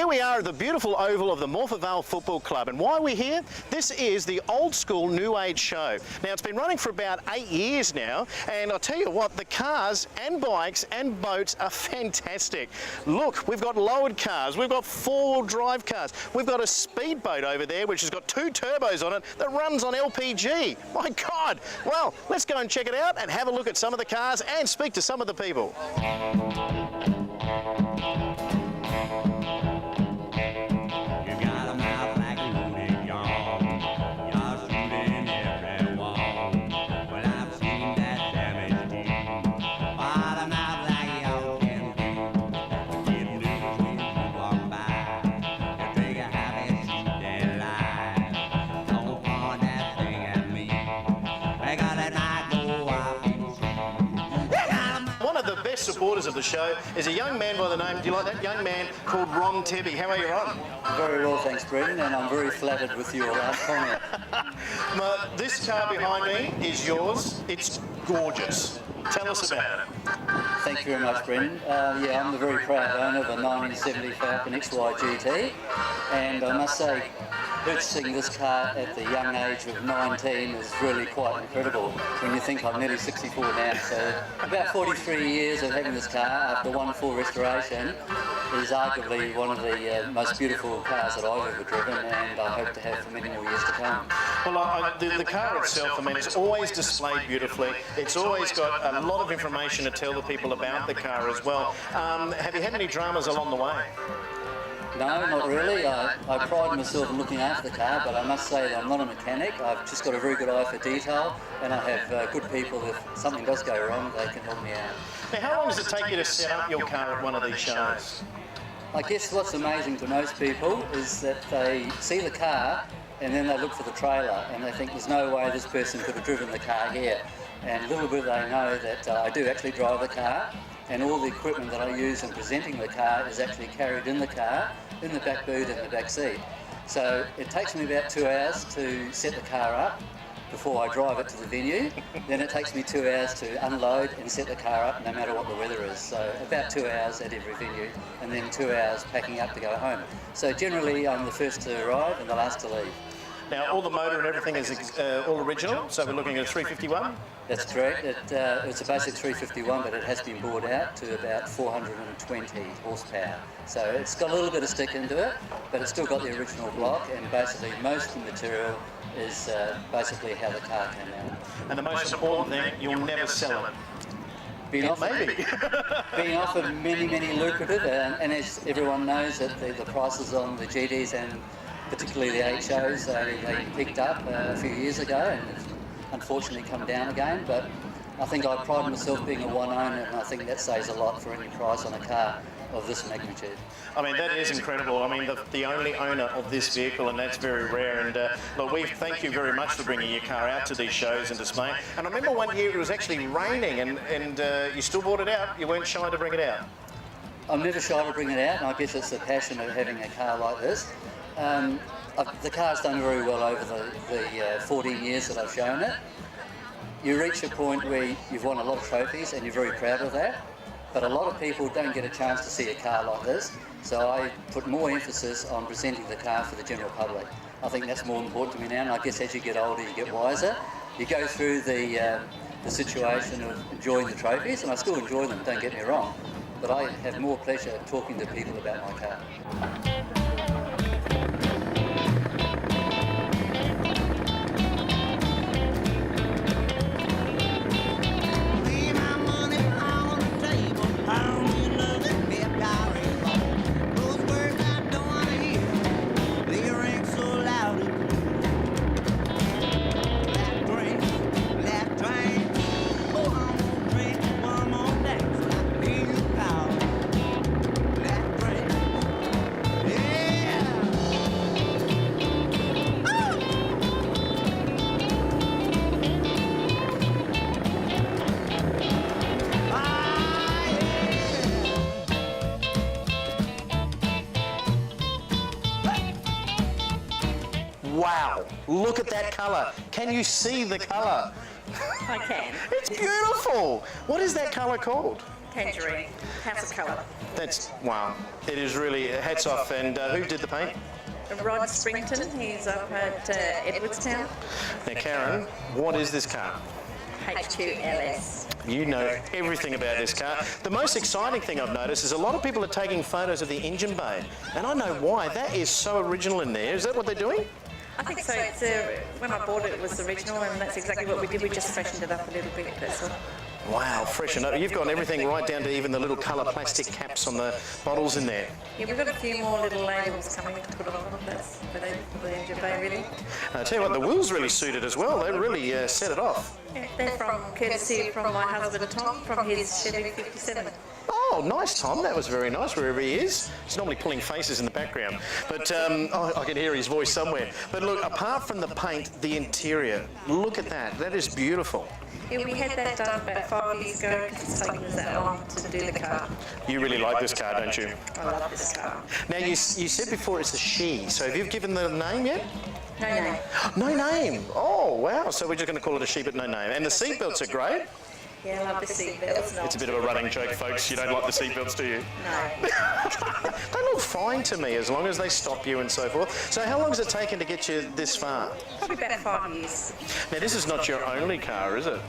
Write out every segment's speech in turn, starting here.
here we are at the beautiful oval of the Morphettvale Football Club, and why are we here? This is the Old School New Age show. Now, it's been running for about 8 years now, and I'll tell you what, the cars and bikes and boats are fantastic. Look, we've got lowered cars, we've got four-wheel drive cars, we've got a speedboat over there which has got 2 turbos on it that runs on LPG. My God! Well, let's go and check it out and have a look at some of the cars and speak to some of the people. Supporters of the show is a young man by the name, do you like that young man, called Ron Tebby. How are you, Ron? Very well, thanks, Brendan, and I'm very flattered with your comment. This car behind me is yours. It's gorgeous. Tell us about it. Thank you very much, Brendan. Yeah, I'm the very proud owner of a 1970 Falcon XY GT, and I must say, purchasing this car at the young age of 19 is really quite incredible when you think I'm nearly 64 now. So about 43 years of having this car after one full restoration is arguably one of the most beautiful cars that I've ever driven, and I hope to have for many more years to come. Well, the car itself, I mean, it's always displayed beautifully. It's always got a lot of information to tell the people about the car as well. Have you had any dramas along the way? No, not really. I pride myself in looking after the car, but I must say that I'm not a mechanic. I've just got a very good eye for detail, and I have good people. If something does go wrong, they can help me out. Now, how long does it take you to set up your car at one of these shows? I guess what's amazing to most people is that they see the car and then they look for the trailer and they think there's no way this person could have driven the car here. And little bit they know that I do actually drive the car, and all the equipment that I use in presenting the car is actually carried in the car, in the back boot and the back seat. So it takes me about 2 hours to set the car up before I drive it to the venue. Then it takes me 2 hours to unload and set the car up no matter what the weather is. So about 2 hours at every venue, and then 2 hours packing up to go home. So generally I'm the first to arrive and the last to leave. Now, all the motor and everything is all original, so we're looking at a 351? That's correct. It's a basic 351, but it has been brought out to about 420 horsepower. So it's got a little bit of stick into it, but it's still got the original block, and basically most of the material is basically how the car came out. And the most important thing, you'll never sell it. Being offered many, many lucrative, and as everyone knows, that the prices on the GDs and particularly the HOs, they picked up a few years ago and unfortunately come down again, but I think I pride myself being a one owner, and I think that says a lot for any price on a car of this magnitude. I mean, that is incredible. I mean, the only owner of this vehicle, and that's very rare. And look, we thank you very much for bringing your car out to these shows and displaying. And I remember one year it was actually raining, and you still brought it out. You weren't shy to bring it out. I'm never shy to bring it out, and I guess it's the passion of having a car like this. The car's done very well over the 14 years that I've shown it. You reach a point where you've won a lot of trophies and you're very proud of that, but a lot of people don't get a chance to see a car like this, so I put more emphasis on presenting the car for the general public. I think that's more important to me now, and I guess as you get older you get wiser. You go through the situation of enjoying the trophies, and I still enjoy them, don't get me wrong, but I have more pleasure talking to people about my car. Wow, look at that colour. Can you see the colour? I can. It's beautiful. What is that colour called? Tangerine, House of Colour. That's, wow, it is really, hats off. And who did the paint? Rod Springton, he's up at Edwardstown. Now, Karen, what is this car? H2LS. You know everything about this car. The most exciting thing I've noticed is a lot of people are taking photos of the engine bay, and I know why. That is so original in there. Is that what they're doing? I think so. It's, when I bought it, it was original, and that's exactly what we did. We just freshened it up a little bit, that's all. Wow, fresh enough. You've got everything right down to even the little colour plastic caps on the bottles in there. Yeah, we've got a few more little labels coming to put on. That's for the engine bay, really. I tell you what, the wheels really suited as well. They really set it off. Yeah, they're from courtesy from my husband Tom, from his Chevy 57. Oh, nice, Tom. That was very nice, wherever he is. He's normally pulling faces in the background. But oh, I can hear his voice somewhere. But look, apart from the paint, the interior, look at that. That is beautiful. Yeah, we had that done about 5 years ago because it's taken us that long to do the car. You really like this car, don't you? I love this car. Now, you said before it's a she, so have you given the name yet? No name. No name? Oh, wow. So we're just going to call it a she, but no name. And the seatbelts are great. Yeah, I love the seatbelts. It's a bit of a running joke, folks. You don't like the seatbelts, do you? No. They look fine to me as long as they stop you and so forth. So how long has it taken to get you this far? Probably about 5 years. Now, this is not your only car, is it?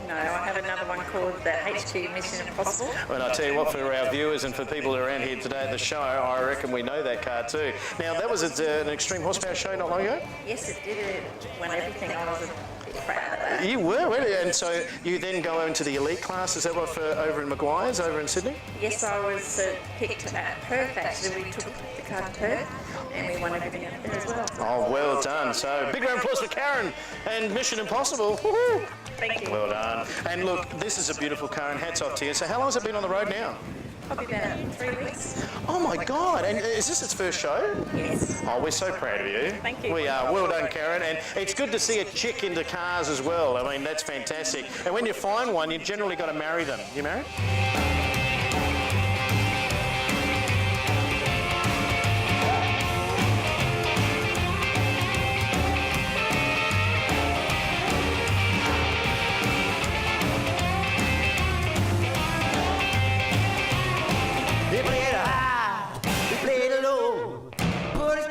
No, I have another one called the H2 Mission Impossible. And I tell you what, for our viewers and for people around here today at the show, I reckon we know that car too. Now, that was an extreme horsepower show not long ago? Yes, it did. It won everything. I was a bit proud of that. You were, weren't you? And so you then go into the elite class, is that what, for over in Maguire's, over in Sydney? Yes, I was picked at Perth actually. We took the car to Perth and we won everything up there as well. Oh, well done. So big round of applause for Karen and Mission Impossible. Woohoo! Thank you. Well done. And look, this is a beautiful car and hats off to you. So how long has it been on the road now? Probably about 3 weeks. Oh my God, and is this its first show? Yes. Oh, we're so proud of you. Thank you. We are. Well done, Karen. And it's good to see a chick into cars as well. I mean, that's fantastic. And when you find one, you generally got to marry them. You married?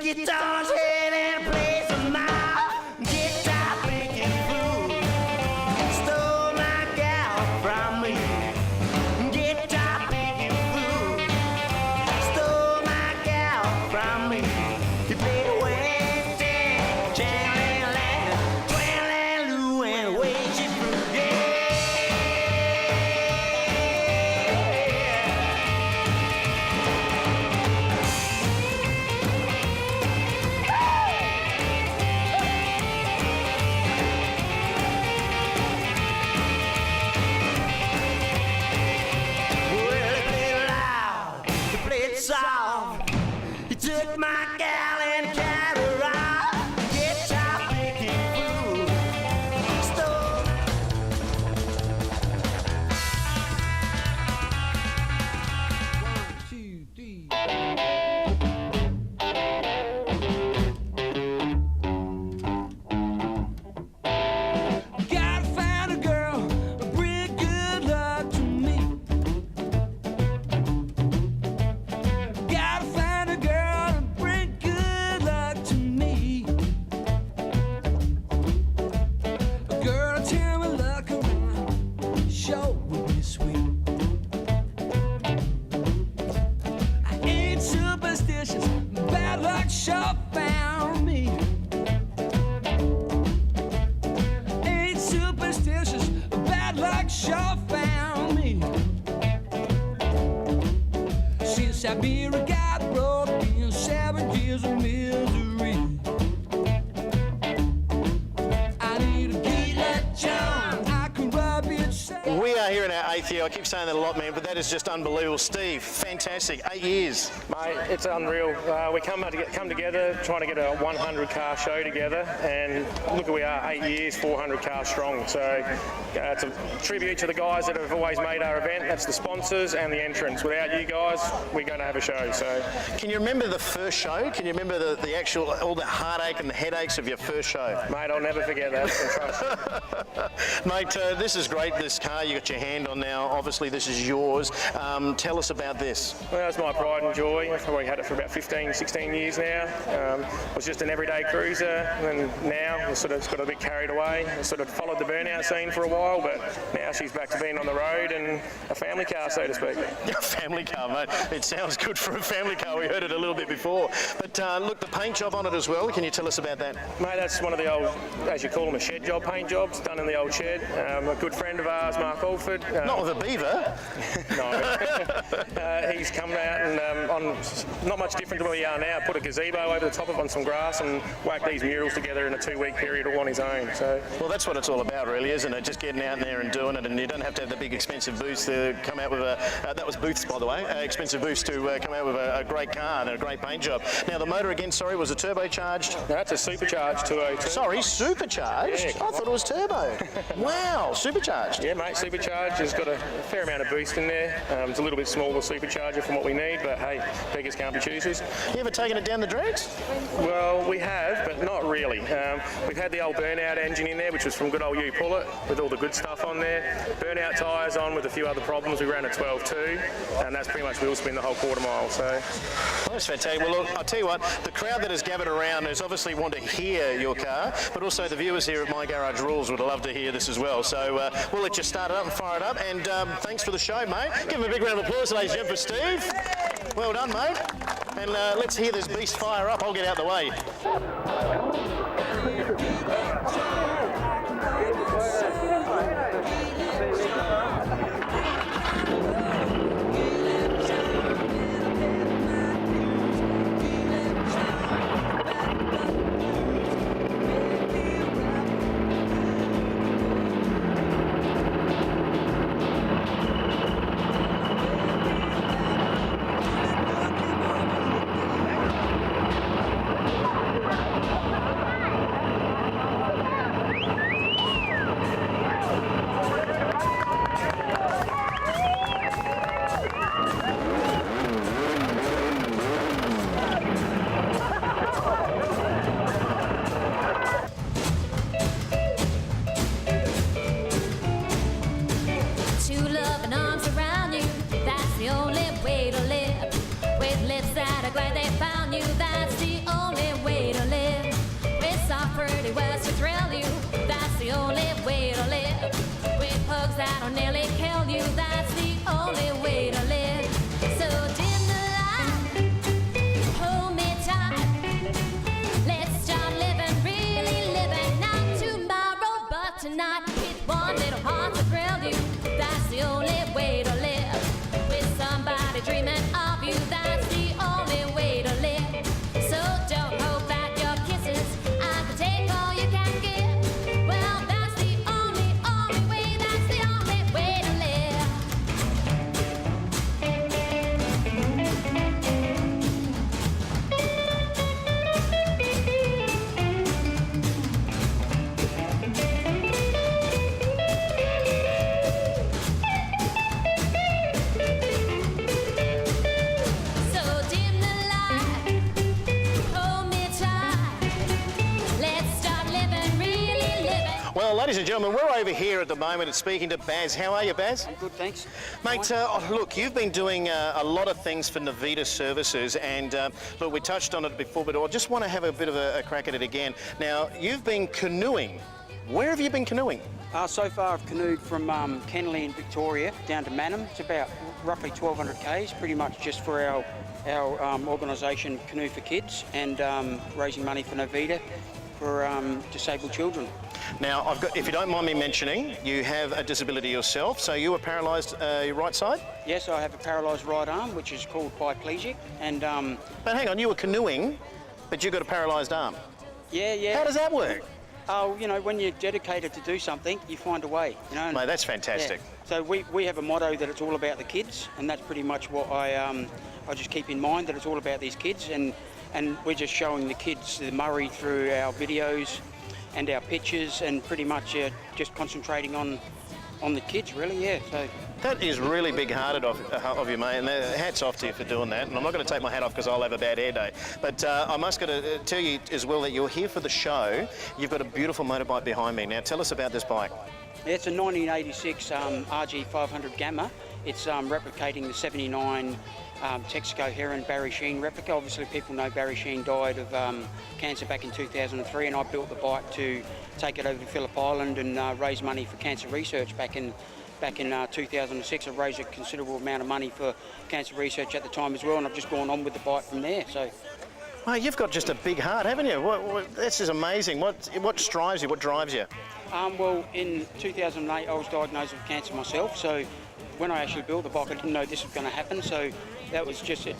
Guitar's head and plays a mile. Guitar picking fool. Stole my gal from me. Guitar picking fool. Stole my gal from me. He played a West End, Chandler Land, Twirling Lou and way she flew. Yeah. He took my gal and carried her out. Guitar picking fool. Stole. 1, 2, 3. Gotta find a girl, bring good luck to me. Gotta find a girl to bring good luck to me. A girl to tell me luck around, sure would be sweet. I ain't superstitious, bad luck sure found me. Ain't superstitious, bad luck sure found me. Since Siberia got broke in 7 years of misery, I need a Gila John. I can rub it. We are here in our 8th year. I keep saying that a lot, man, but that is just unbelievable. Steve, fantastic. 8 years. Mate, it's unreal. We come together, trying to get a 100 car show together, and look where we are, 8 years, 400 cars strong. So it's a tribute to the guys that have always made our event. That's the sponsors and the entrants. Without you guys, we're going to have a show. So Can you remember the first show? Can you remember the actual, all the heartache and the headaches of your first show? mate, I'll never forget that. Trust. Mate, this is great, this car. You got your hand stand on now. Obviously, this is yours. Tell us about this. Well, it's my pride and joy. I've probably had it for about 15, 16 years now. It was just an everyday cruiser, and now it's got a bit carried away. I sort of followed the burnout scene for a while, but now she's back to being on the road and a family car, so to speak. A family car, mate. It sounds good for a family car. We heard it a little bit before. But look, the paint job on it as well. Can you tell us about that? Mate, that's one of the old, as you call them, a shed job, paint jobs, done in the old shed. A good friend of ours, Mark Alford. Not with a beaver. No. He's come out and on not much different to where we are now, put a gazebo over the top of it on some grass and whacked these murals together in a 2-week period all on his own. So, well, that's what it's all about, really, isn't it? Just getting out there and doing it, and you don't have to have the big expensive booths to come out with a. That was booths, by the way. Expensive booths to come out with a great car and a great paint job. Now, the motor again, sorry, was a turbocharged. no, that's a supercharged 202. Sorry, supercharged. Yeah. I thought it was turbo. Wow, supercharged. Yeah, mate, supercharged. It's got a fair amount of boost in there. It's a little bit smaller supercharger from what we need, but hey, beggars can't be choosers. You ever taken it down the drags? Well, we have, but not really. We've had the old burnout engine in there, which was from good old U-Pullet, with all the good stuff on there. Burnout tyres on with a few other problems. We ran a 12.2, and that's pretty much wheel spin the whole quarter mile. So, Well, that's fantastic. Well, look, I'll tell you what, the crowd that has gathered around is obviously want to hear your car, but also the viewers here at My Garage Rules would love to hear this as well. So we'll let you start it up and fire it up, and thanks for the show, mate. Give him a big round of applause, ladies and gentlemen, for Steve. Well done, mate. And let's hear this beast fire up. I'll get out the way. True love and arms around you, that's the only way to live. With lips that are glad they found you, that's the only way to live. With soft pretty words to thrill you, that's the only way to live. With hugs that'll nearly kill you, that's the only way to live. So dim the light, hold me tight. Let's start living, really living, not tomorrow, but tonight. With one little heart to thrill you, that's the only way to live. With somebody dreaming of you, that's the only way to live. So don't hope that your kisses I can take all you can give. Well, that's the only way, that's the only way to live. So dim the light, hold me tight. Let's start living, really living. Well, ladies and gentlemen, we're over here at the moment and speaking to Baz. How are you, Baz? Good, thanks. Mate, look, you've been doing a lot of things for Navita Services, and look, we touched on it before, but I just want to have a bit of a crack at it again. Now, you've been canoeing. Where have you been canoeing? So far I've canoed from Kennelly in Victoria down to Mannum. It's about roughly 1,200 k's, pretty much just for our organisation Canoe for Kids, and raising money for Navita for disabled children. Now, I've got, if you don't mind me mentioning, you have a disability yourself, so you were paralysed your right side? Yes, I have a paralysed right arm, which is called paraplegic, and But hang on, you were canoeing, but you got a paralysed arm. yeah. How does that work? Oh, you know, when you're dedicated to do something, you find a way, you know. Mate, that's fantastic. Yeah. So we have a motto that it's all about the kids, and that's pretty much what I just keep in mind, that it's all about these kids, and we're just showing the kids the Murray through our videos and our pictures, and pretty much just concentrating on the kids, really. Yeah. So That is really big-hearted of you, mate, and hats off to you for doing that. And I'm not going to take my hat off because I'll have a bad hair day. But I must tell you as well that you're here for the show. You've got a beautiful motorbike behind me. Now, tell us about this bike. Yeah, it's a 1986 RG500 Gamma. It's replicating the 79 Texaco Heron Barry Sheen replica. Obviously people know Barry Sheen died of cancer back in 2003, and I built the bike to take it over to Phillip Island and raise money for cancer research back in 2006. I raised a considerable amount of money for cancer research at the time as well, and I've just gone on with the bike from there. So, Well, you've got just a big heart, haven't you? This is amazing. What strives you? What drives you? well, in 2008 I was diagnosed with cancer myself, so when I actually built the bike I didn't know this was going to happen, so that was just it.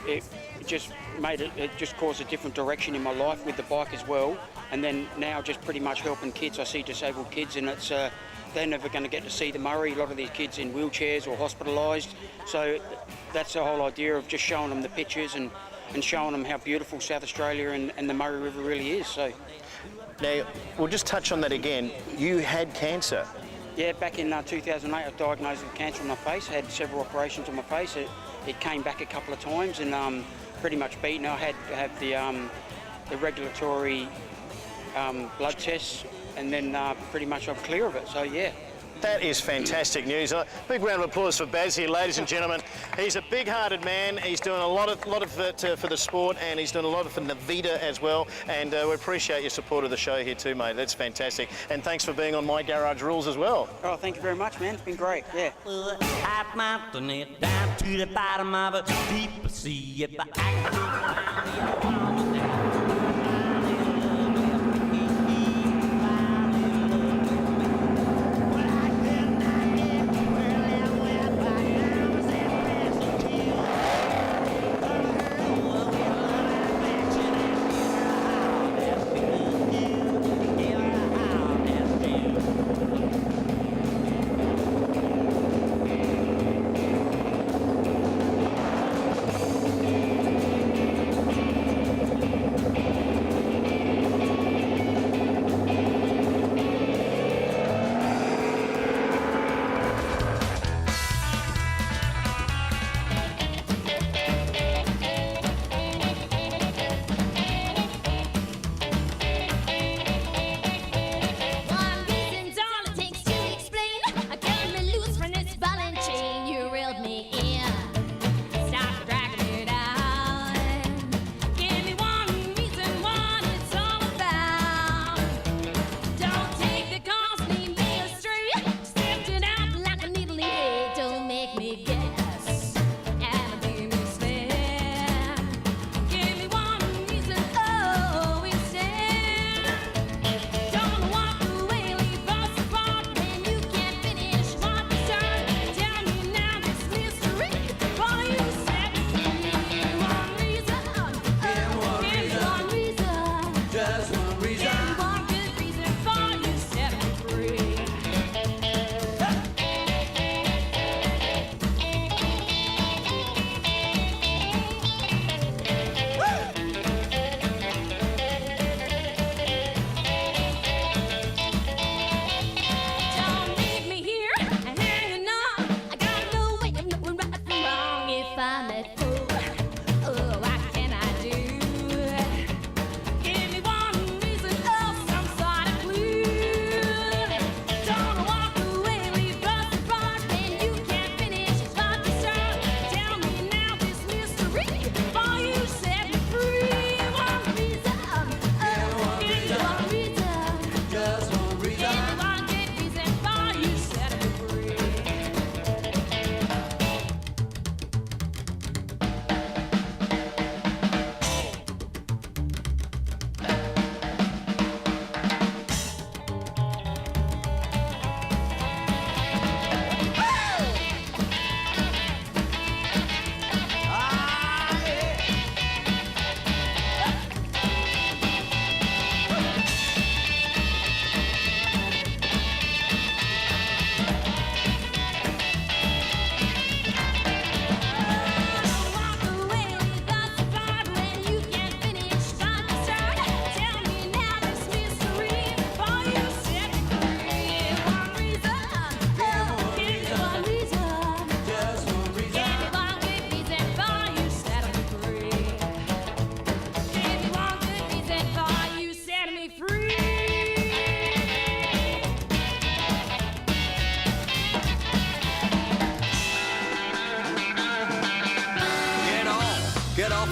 It just made it just caused a different direction in my life with the bike as well, and then now just pretty much helping kids. I see disabled kids, and it's they're never going to get to see the Murray. A lot of these kids in wheelchairs or hospitalised, so that's the whole idea of just showing them the pictures and showing them how beautiful South Australia and the Murray River really is. So Now, we'll just touch on that again. You had cancer. yeah, back in 2008 I was diagnosed with cancer on my face. I had several operations on my face. It came back a couple of times and pretty much beaten. I had to have the regulatory blood tests, and then pretty much I'm clear of it. So yeah. That is fantastic news. Big round of applause for Baz here, ladies and gentlemen. He's a big-hearted man. He's doing a lot of it for the sport, and he's doing a lot for Navita as well. And we appreciate your support of the show here too, mate. That's fantastic. And thanks for being on My Garage Rules as well. Oh, thank you very much, man. It's been great. Yeah. Hot mountain it down to the bottom of a deep sea. If I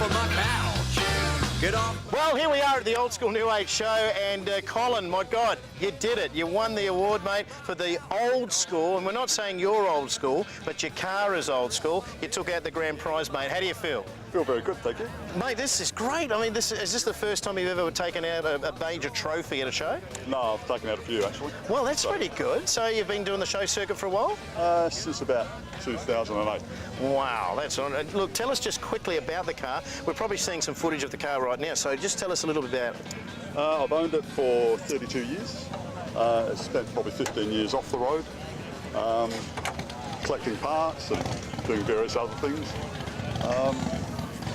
of my couch. Get off. Well, here we are at the Old School New Age show, and Colin, my God, you did it. You won the award, mate, for the old school, and we're not saying you're old school, but your car is old school. You took out the grand prize, mate. How do you feel? Feel very good, thank you. Mate, this is great. I mean, is this the first time you've ever taken out a major trophy at a show? No, I've taken out a few actually. Well, that's pretty good. So you've been doing the show circuit for a while? Since about 2008. Wow, that's on. Look, tell us just quickly about the car. We're probably seeing some footage of the car right now, so just tell us a little bit about it. I've owned it for 32 years. I spent probably 15 years off the road, collecting parts and doing various other things.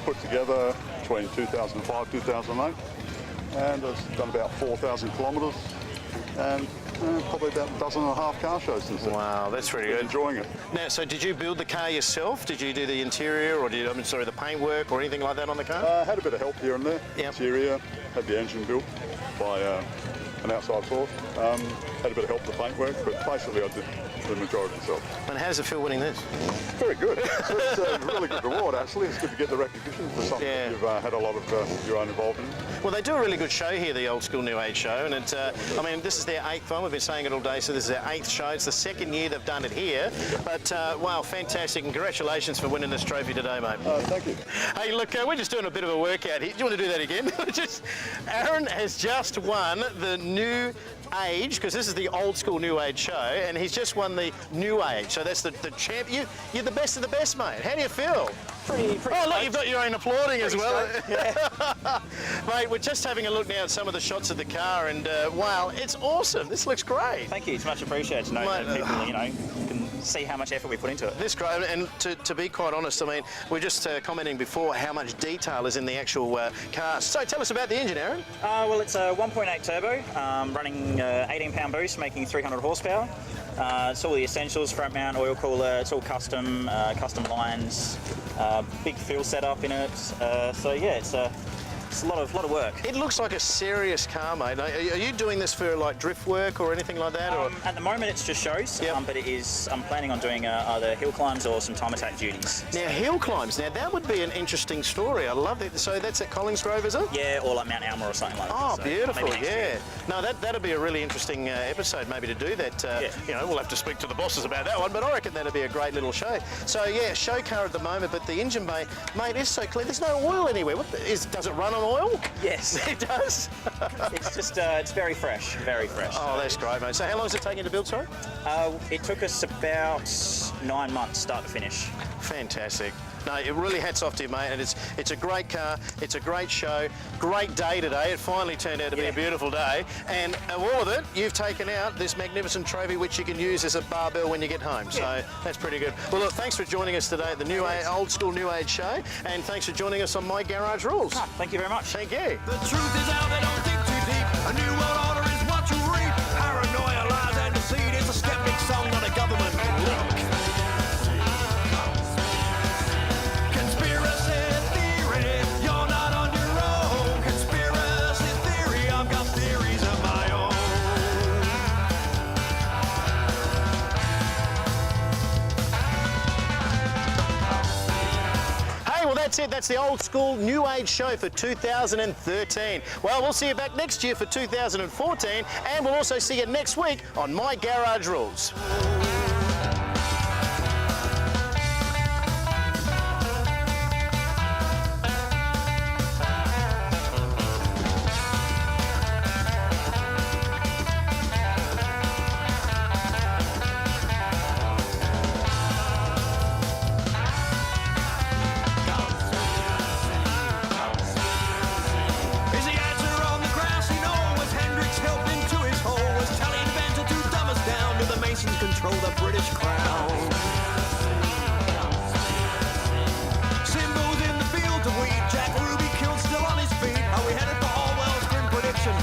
Put together between 2005 2008, and I've done about 4,000 kilometres and probably about a dozen and a half car shows since then. Wow, that's pretty good. Enjoying it. Now, so did you build the car yourself? Did you do the interior, or the paint work or anything like that on the car? Had a bit of help here and there. Yep. Interior, had the engine built by an outside source. Had a bit of help with the paintwork, but basically I did the majority myself. And how does it feel winning this? Very good. It's a really good reward, actually. It's good to get the recognition for something that you've had a lot of your own involvement in. Well, they do a really good show here, the Old School New Age show, and it's, I mean, this is their 8th one. We've been saying it all day, so this is their 8th show. It's the 2nd year they've done it here, but wow, fantastic, and congratulations for winning this trophy today, mate. Thank you. Hey, look, we're just doing a bit of a workout here. Do you want to do that again? Aaron has just won the New Age, because this is the Old School New Age show, and he's just won the New Age, so that's the champ. You're the best of the best, mate. How do you feel? Pretty oh, look, you've got your own applauding as well. Yeah. Mate, we're just having a look now at some of the shots of the car, and wow, it's awesome. This looks great. Thank you. It's much appreciated to know that people, can see how much effort we put into it. This great, and to be quite honest, I mean, we're just commenting before how much detail is in the actual car. So tell us about the engine, Aaron. Well, it's a 1.8 turbo, running 18-pound boost, making 300 horsepower. It's all the essentials: front mount, oil cooler. It's all custom, custom lines. Big fuel setup in it. So yeah, it's a lot of work. It looks like a serious car, mate. Are you doing this for like drift work or anything like that? Or? At the moment, it's just shows. Yep. But I'm planning on doing either hill climbs or some time attack duties. Now, hill climbs. Now, that would be an interesting story. I love it. So that's at Collingsgrove, is it? Yeah, or like Mount Alma or something like that. Oh, so beautiful. Yeah. No, that'd be a really interesting episode, maybe, to do that. We'll have to speak to the bosses about that one, but I reckon that'd be a great little show. So yeah, show car at the moment, but the engine bay, mate, is so clean. There's no oil anywhere. Does it run on oil? Yes. It does? It's just, it's very fresh, very fresh. Oh, that's great, mate. So how long is it taking to build, sorry? It took us about 9 months, start to finish. Fantastic. No, it really hats off to you, mate, and it's a great car, it's a great show, great day today. It finally turned out to be a beautiful day, and of all of it, you've taken out this magnificent trophy which you can use as a barbell when you get home, so that's pretty good. Well, look, thanks for joining us today at the Old School New Age show, and thanks for joining us on My Garage Rules. Thank you very much. Thank you. The truth is out, they don't dig too deep. A new world order is what you reap. Paranoia, lies and deceit. It's a skeptic song, not a government leak. Conspiracy theory, you're not on your own. Conspiracy theory, I've got theories of my own. Hey, well, that's it. That's the Old School New Age show for 2013. Well, we'll see you back next year for 2014, and we'll also see you next week on My Garage Rules. Is the answer on the grass? You know, was Hendrix helped into his hole? Was telling Inventor to dumb us down? Do the Masons control the British crown? Symbols in the field to weed. Jack Ruby killed, still on his feet. Are we headed for Orwell's grim prediction?